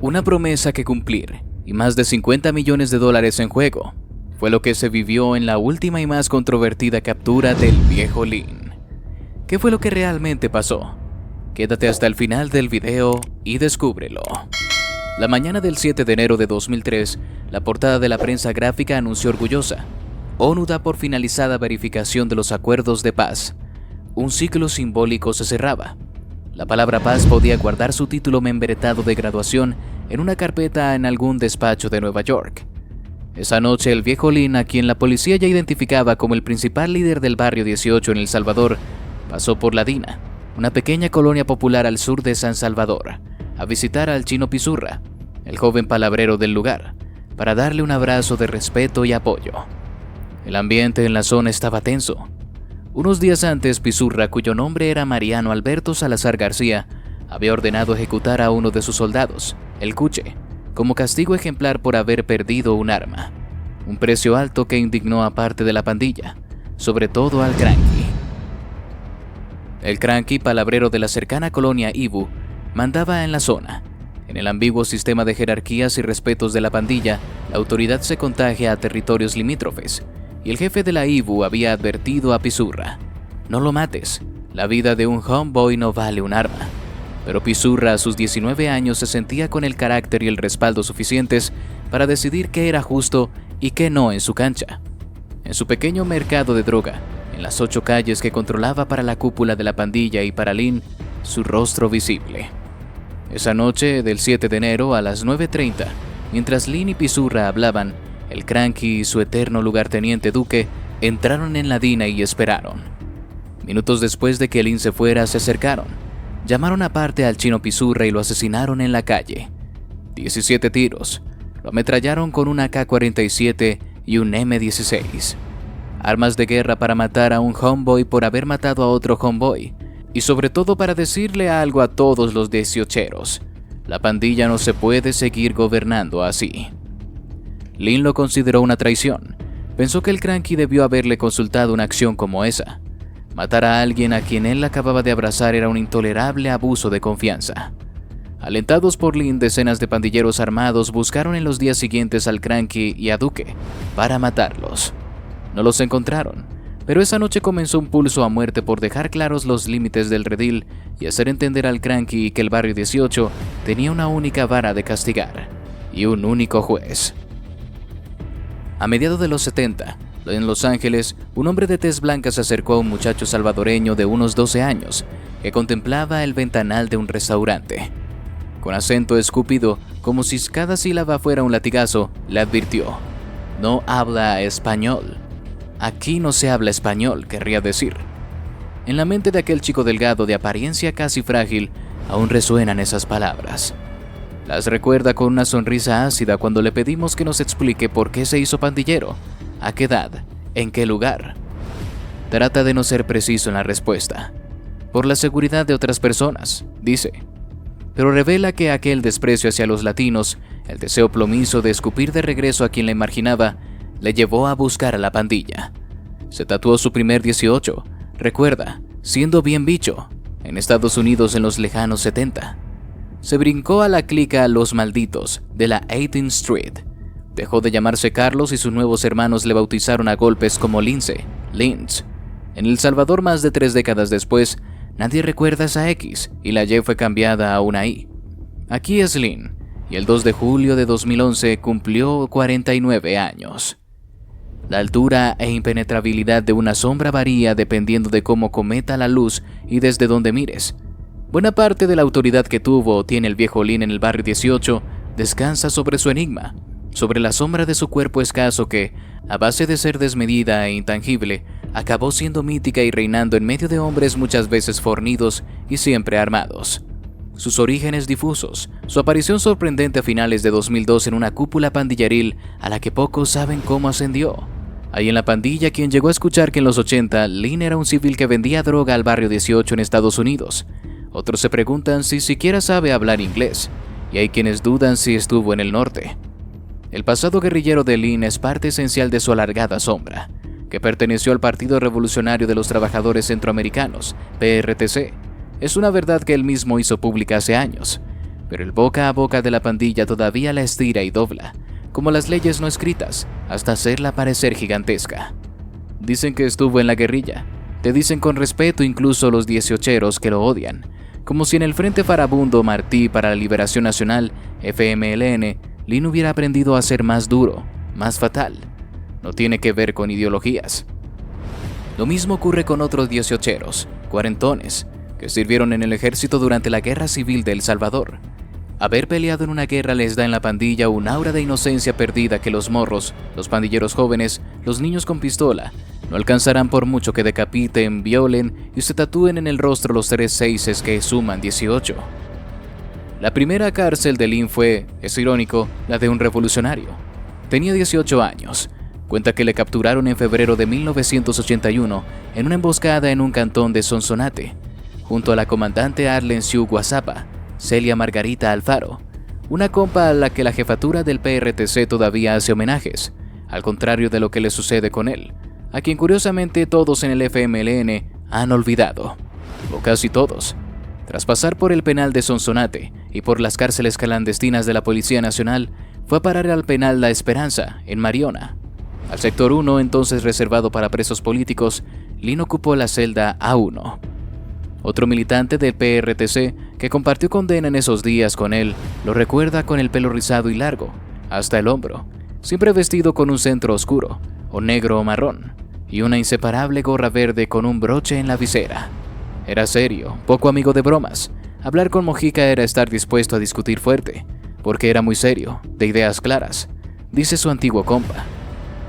Una promesa que cumplir y más de $50 millones en juego fue lo que se vivió en la última y más controvertida captura del viejo Lynn. ¿Qué fue lo que realmente pasó? Quédate hasta el final del video y descúbrelo. La mañana del 7 de enero de 2003, la portada de la prensa gráfica anunció orgullosa: ONU da por finalizada verificación de los acuerdos de paz. Un ciclo simbólico se cerraba. La palabra paz podía guardar su título membretado de graduación en una carpeta en algún despacho de Nueva York. Esa noche, el viejo Lynn, a quien la policía ya identificaba como el principal líder del barrio 18 en El Salvador, pasó por La Dina, una pequeña colonia popular al sur de San Salvador, a visitar al Chino Pizurra, el joven palabrero del lugar, para darle un abrazo de respeto y apoyo. El ambiente en la zona estaba tenso. Unos días antes, Pizurra, cuyo nombre era Mariano Alberto Salazar García, había ordenado ejecutar a uno de sus soldados, el Cuche, como castigo ejemplar por haber perdido un arma, un precio alto que indignó a parte de la pandilla, sobre todo al Cranky. El Cranky, palabrero de la cercana colonia Ibu, mandaba en la zona. En el ambiguo sistema de jerarquías y respetos de la pandilla, la autoridad se contagia a territorios limítrofes, y el jefe de la Ibu había advertido a Pizurra: no lo mates, la vida de un homeboy no vale un arma. Pero Pizurra, a sus 19 años, se sentía con el carácter y el respaldo suficientes para decidir qué era justo y qué no en su cancha. En su pequeño mercado de droga, en las 8 calles que controlaba para la cúpula de la pandilla y para Lynn, su rostro visible. Esa noche del 7 de enero a las 9:30, mientras Lynn y Pizurra hablaban, el Cranky y su eterno lugarteniente Duque entraron en La Dina y esperaron. Minutos después de que Lynn se fuera, se acercaron, llamaron aparte al Chino Pizurra y lo asesinaron en la calle. 17 tiros. Lo ametrallaron con un AK-47 y un M16. Armas de guerra para matar a un homeboy por haber matado a otro homeboy. Y sobre todo para decirle algo a todos los 18eros: la pandilla no se puede seguir gobernando así. Lynn lo consideró una traición. Pensó que el Cranky debió haberle consultado una acción como esa. Matar a alguien a quien él acababa de abrazar era un intolerable abuso de confianza. Alentados por Lynn, decenas de pandilleros armados buscaron en los días siguientes al Cranky y a Duque para matarlos. No los encontraron, pero esa noche comenzó un pulso a muerte por dejar claros los límites del redil y hacer entender al Cranky que el barrio 18 tenía una única vara de castigar y un único juez. A mediados de los 70, en Los Ángeles, un hombre de tez blanca se acercó a un muchacho salvadoreño de unos 12 años que contemplaba el ventanal de un restaurante. Con acento escúpido, como si cada sílaba fuera un latigazo, le advirtió: no habla español. Aquí no se habla español, querría decir. En la mente de aquel chico delgado de apariencia casi frágil, aún resuenan esas palabras. Las recuerda con una sonrisa ácida cuando le pedimos que nos explique por qué se hizo pandillero, a qué edad, en qué lugar. Trata de no ser preciso en la respuesta, por la seguridad de otras personas, dice, pero revela que aquel desprecio hacia los latinos, el deseo plomizo de escupir de regreso a quien le marginaba, le llevó a buscar a la pandilla. Se tatuó su primer 18, recuerda, siendo bien bicho, en Estados Unidos en los lejanos 70. Se brincó a la clica Los Malditos de la 18th Street. Dejó de llamarse Carlos y sus nuevos hermanos le bautizaron a golpes como Lince, Linz. En El Salvador, más de 3 décadas después, nadie recuerda esa X y la Y fue cambiada a una I. Aquí es Lynn, y el 2 de julio de 2011 cumplió 49 años. La altura e impenetrabilidad de una sombra varía dependiendo de cómo cometa la luz y desde dónde mires. Buena parte de la autoridad que tuvo o tiene el viejo Lynn en el barrio 18 descansa sobre su enigma, sobre la sombra de su cuerpo escaso que, a base de ser desmedida e intangible, acabó siendo mítica y reinando en medio de hombres muchas veces fornidos y siempre armados. Sus orígenes difusos, su aparición sorprendente a finales de 2002 en una cúpula pandilleril a la que pocos saben cómo ascendió. Hay en la pandilla quien llegó a escuchar que en los 80 Lynn era un civil que vendía droga al barrio 18 en Estados Unidos. Otros se preguntan si siquiera sabe hablar inglés, y hay quienes dudan si estuvo en el norte. El pasado guerrillero de Lynn es parte esencial de su alargada sombra, que perteneció al Partido Revolucionario de los Trabajadores Centroamericanos, PRTC. Es una verdad que él mismo hizo pública hace años, pero el boca a boca de la pandilla todavía la estira y dobla, como las leyes no escritas, hasta hacerla parecer gigantesca. Dicen que estuvo en la guerrilla, te dicen con respeto incluso los 18eros que lo odian, como si en el Frente Farabundo Martí para la Liberación Nacional, FMLN, Lin hubiera aprendido a ser más duro, más fatal. No tiene que ver con ideologías. Lo mismo ocurre con otros 18eros, cuarentones, que sirvieron en el ejército durante la Guerra Civil de El Salvador. Haber peleado en una guerra les da en la pandilla un aura de inocencia perdida que los morros, los pandilleros jóvenes, los niños con pistola, no alcanzarán por mucho que decapiten, violen y se tatúen en el rostro los 3 seises que suman 18. La primera cárcel de Lin fue, es irónico, la de un revolucionario. Tenía 18 años. Cuenta que le capturaron en febrero de 1981 en una emboscada en un cantón de Sonsonate, junto a la comandante Arlen Siu Guazapa, Celia Margarita Alfaro, una compa a la que la jefatura del PRTC todavía hace homenajes, al contrario de lo que le sucede con él, a quien curiosamente todos en el FMLN han olvidado, o casi todos. Tras pasar por el penal de Sonsonate y por las cárceles clandestinas de la Policía Nacional, fue a parar al penal La Esperanza, en Mariona. Al sector 1, entonces reservado para presos políticos, Lin ocupó la celda A1. Otro militante del PRTC que compartió condena en esos días con él lo recuerda con el pelo rizado y largo, hasta el hombro, siempre vestido con un centro oscuro, o negro o marrón, y una inseparable gorra verde con un broche en la visera. Era serio, poco amigo de bromas. Hablar con Mojica era estar dispuesto a discutir fuerte, porque era muy serio, de ideas claras, dice su antiguo compa.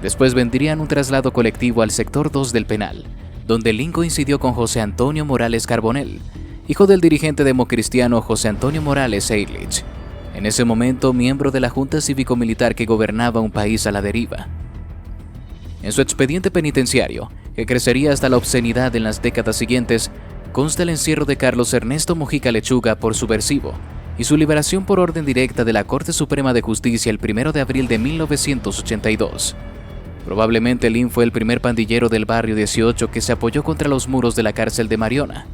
Después vendrían un traslado colectivo al sector 2 del penal, donde Lin coincidió con José Antonio Morales Carbonell, hijo del dirigente democristiano José Antonio Morales Ehrlich, en ese momento miembro de la Junta Cívico-Militar que gobernaba un país a la deriva. En su expediente penitenciario, que crecería hasta la obscenidad en las décadas siguientes, consta el encierro de Carlos Ernesto Mojica Lechuga por subversivo y su liberación por orden directa de la Corte Suprema de Justicia el 1 de abril de 1982. Probablemente Lin fue el primer pandillero del barrio 18 que se apoyó contra los muros de la cárcel de Mariona.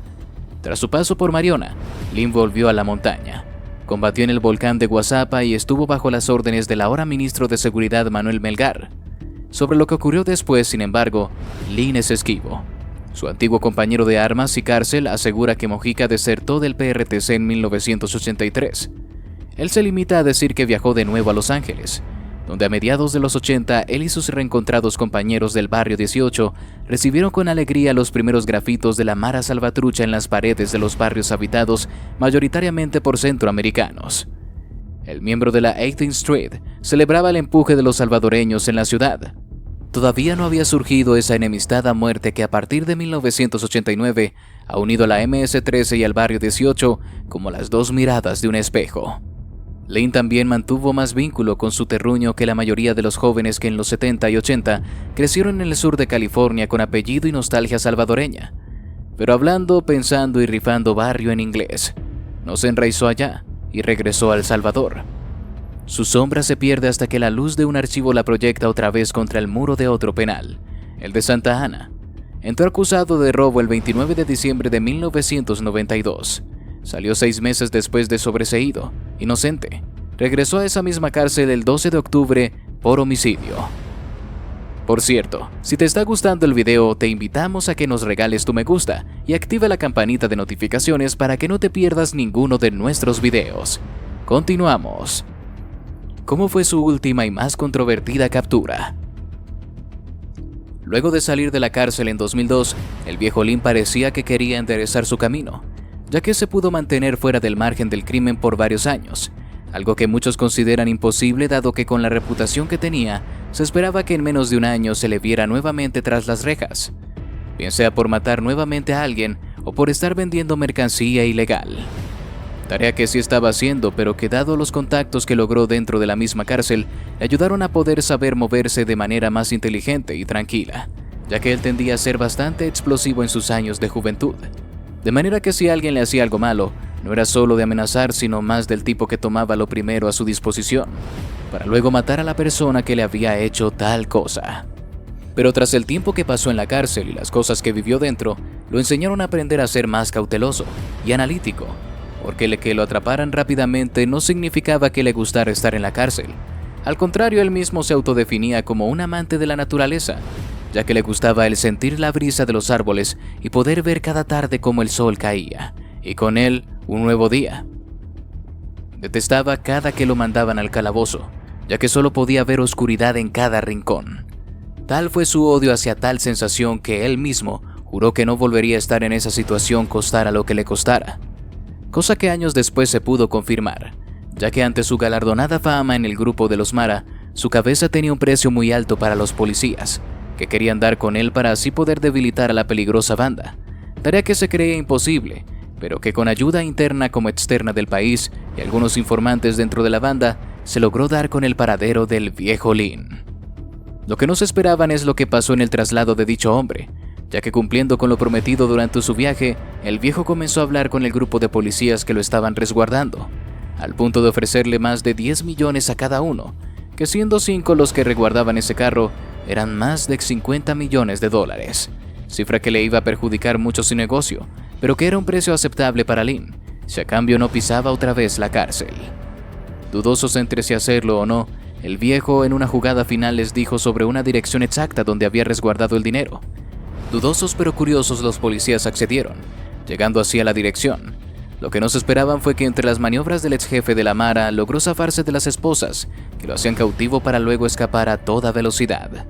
Tras su paso por Mariona, Lin volvió a la montaña. Combatió en el volcán de Guazapa y estuvo bajo las órdenes del ahora ministro de Seguridad Manuel Melgar. Sobre lo que ocurrió después, sin embargo, Lin es esquivo. Su antiguo compañero de armas y cárcel asegura que Mojica desertó del PRTC en 1983. Él se limita a decir que viajó de nuevo a Los Ángeles, donde a mediados de los 80 él y sus reencontrados compañeros del barrio 18 recibieron con alegría los primeros grafitos de la Mara Salvatrucha en las paredes de los barrios habitados mayoritariamente por centroamericanos. El miembro de la 18th Street celebraba el empuje de los salvadoreños en la ciudad. Todavía no había surgido esa enemistad a muerte que a partir de 1989 ha unido a la MS-13 y al barrio 18 como las dos miradas de un espejo. Lin también mantuvo más vínculo con su terruño que la mayoría de los jóvenes que en los 70 y 80 crecieron en el sur de California con apellido y nostalgia salvadoreña, pero hablando, pensando y rifando barrio en inglés. No se enraizó allá y regresó a El Salvador. Su sombra se pierde hasta que la luz de un archivo la proyecta otra vez contra el muro de otro penal, el de Santa Ana. Entró acusado de robo el 29 de diciembre de 1992. Salió 6 meses después de sobreseído, inocente. Regresó a esa misma cárcel el 12 de octubre por homicidio. Por cierto, si te está gustando el video, te invitamos a que nos regales tu me gusta y activa la campanita de notificaciones para que no te pierdas ninguno de nuestros videos. Continuamos. ¿Cómo fue su última y más controvertida captura? Luego de salir de la cárcel en 2002, el viejo Lin parecía que quería enderezar su camino, ya que se pudo mantener fuera del margen del crimen por varios años, algo que muchos consideran imposible dado que con la reputación que tenía, se esperaba que en menos de un año se le viera nuevamente tras las rejas, bien sea por matar nuevamente a alguien o por estar vendiendo mercancía ilegal. Tarea que sí estaba haciendo, pero que dado los contactos que logró dentro de la misma cárcel, le ayudaron a poder saber moverse de manera más inteligente y tranquila, ya que él tendía a ser bastante explosivo en sus años de juventud. De manera que si alguien le hacía algo malo, no era solo de amenazar, sino más del tipo que tomaba lo primero a su disposición, para luego matar a la persona que le había hecho tal cosa. Pero tras el tiempo que pasó en la cárcel y las cosas que vivió dentro, lo enseñaron a aprender a ser más cauteloso y analítico, porque el que lo atraparan rápidamente no significaba que le gustara estar en la cárcel. Al contrario, él mismo se autodefinía como un amante de la naturaleza, ya que le gustaba el sentir la brisa de los árboles y poder ver cada tarde cómo el sol caía, y con él un nuevo día. Detestaba cada que lo mandaban al calabozo, ya que solo podía ver oscuridad en cada rincón. Tal fue su odio hacia tal sensación que él mismo juró que no volvería a estar en esa situación costara lo que le costara. Cosa que años después se pudo confirmar, ya que ante su galardonada fama en el grupo de los Mara, su cabeza tenía un precio muy alto para los policías, que querían dar con él para así poder debilitar a la peligrosa banda, tarea que se creía imposible, pero que con ayuda interna como externa del país y algunos informantes dentro de la banda, se logró dar con el paradero del viejo Lin. Lo que no se esperaban es lo que pasó en el traslado de dicho hombre, ya que cumpliendo con lo prometido durante su viaje, el viejo comenzó a hablar con el grupo de policías que lo estaban resguardando, al punto de ofrecerle más de 10 millones a cada uno, que siendo 5 los que resguardaban ese carro, eran más de 50 millones de dólares, cifra que le iba a perjudicar mucho su negocio, pero que era un precio aceptable para Lin, si a cambio no pisaba otra vez la cárcel. Dudosos entre si hacerlo o no, el viejo en una jugada final les dijo sobre una dirección exacta donde había resguardado el dinero. Dudosos pero curiosos, los policías accedieron, llegando así a la dirección. Lo que no se esperaban fue que entre las maniobras del ex jefe de la Mara logró zafarse de las esposas, que lo hacían cautivo para luego escapar a toda velocidad.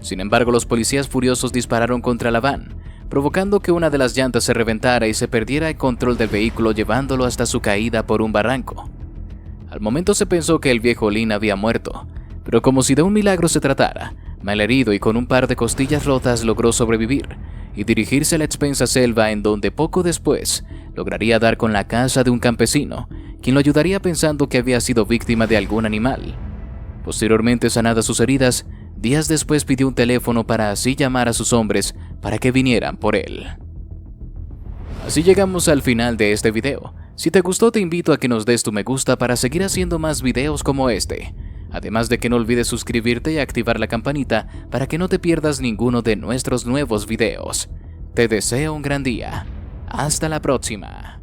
Sin embargo, los policías furiosos dispararon contra la van, provocando que una de las llantas se reventara y se perdiera el control del vehículo, llevándolo hasta su caída por un barranco. Al momento se pensó que el viejo Lin había muerto, pero como si de un milagro se tratara, malherido y con un par de costillas rotas logró sobrevivir y dirigirse a la extensa selva, en donde poco después lograría dar con la casa de un campesino, quien lo ayudaría pensando que había sido víctima de algún animal. Posteriormente, sanadas sus heridas, días después pidió un teléfono para así llamar a sus hombres para que vinieran por él. Así llegamos al final de este video. Si te gustó, te invito a que nos des tu me gusta para seguir haciendo más videos como este. Además de que no olvides suscribirte y activar la campanita para que no te pierdas ninguno de nuestros nuevos videos. Te deseo un gran día. Hasta la próxima.